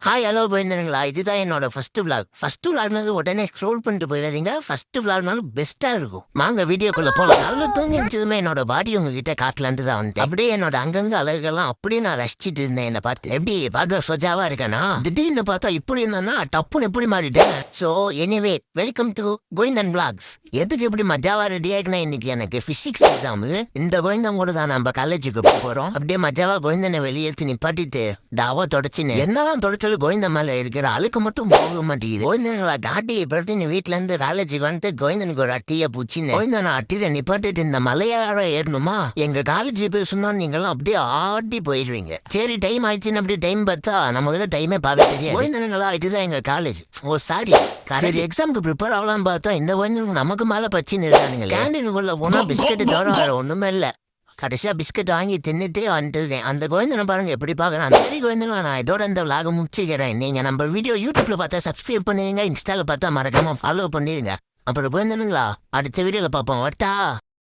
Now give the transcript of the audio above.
Hi hello போயிருந்தீங்களா? இதுதான் என்னோட first vlog. First விளாக்னது உடனே ஸ்க்ரோல் பண்ணிட்டு போயிடாதீங்க. ஃபர்ஸ்ட் விளாக்னாலும் பெஸ்ட்டா இருக்கும். வாங்க வீடியோக்குள்ள போகலாம். நல்ல தூங்கி இருந்ததுமே என்னோட பாடி உங்ககிட்ட காட்டலான்ட்டு தான் வந்தேன். அப்படியே என்னோட அங்கங்க அழகெல்லாம் அப்படியே நான் ரசிச்சிட்டு இருந்தேன். என்ன பார்த்து எப்படி பார்க்க சொஜாவா இருக்கேனா? திடீர்னு பார்த்தா இப்படி இருந்தா டப்புன்னு எப்படி மாறிட்டேன். So anyway welcome to Govindan vlogs. எதுக்கு இப்படி மஜாவா ரெடி ஆகினா இன்னைக்கு எனக்கு பிசிக்ஸ் எக்ஸாம். இந்த கோவிந்தன் கூட தான் நம்ம காலேஜுக்கு போறோம். அப்படியே மஜாவா கோவிந்தனை வெளியேற்றி நிப்பாட்டிட்டு டாவா தொடச்சுன்னு என்னதான் தொடச்சது கோவிந்தன் மேல இருக்கிற அழுக்கு மட்டும் போக மாட்டேங்குது. கோவிந்தனை காட்டி பட்டு வீட்டுல இருந்து காலேஜுக்கு வந்துட்டு கோவிந்தனுக்கு ஒரு அட்டியை பூச்சின்னு கோவிந்தனை அட்டியில நிப்பாட்டிட்டு இந்த மலையார ஏறணுமா எங்க காலேஜ் போய் சொன்னா நீங்களாம் அப்படியே ஆட்டி போயிடுவீங்க. சரி டைம் ஆயிடுச்சுன்னு அப்படியே டைம் பார்த்தா நம்ம கிட்ட டைமே பார்க்க தெரியாது. கோவிந்தனுங்களா இதுதான் எங்க காலேஜ். ஓ சாரி சரி எக்ஸாமுக்கு ப்ரிப்பேர் ஆகலாம்னு பார்த்தா இந்த கோவிந்தனுக்கு நமக்கு மேல பச்சின்னு இருக்கானுங்க. கேண்டீனுக்குள்ள போனா பிஸ்கெட்டு தவிர வேற ஒண்ணுமே இல்ல. கடைசியா பிஸ்கட் வாங்கி தின்னுட்டே வந்துருக்கேன். அந்த கோவிந்தனை பாருங்க எப்படி பாக்குறேன். அந்த சரி கோவிந்தனை நான் இதோட இந்த விளாக முடிச்சுக்கிறேன். நீங்க நம்ம வீடியோ யூடியூப்ல பார்த்தா சப்ஸ்கிரைப் பண்ணுவீங்க, இன்ஸ்டால பார்த்தா மறக்காம ஃபாலோ பண்ணிருங்க. அப்புறம் கோவிந்தனுங்களா அடுத்த வீடியோல பார்ப்போம். வட்டா.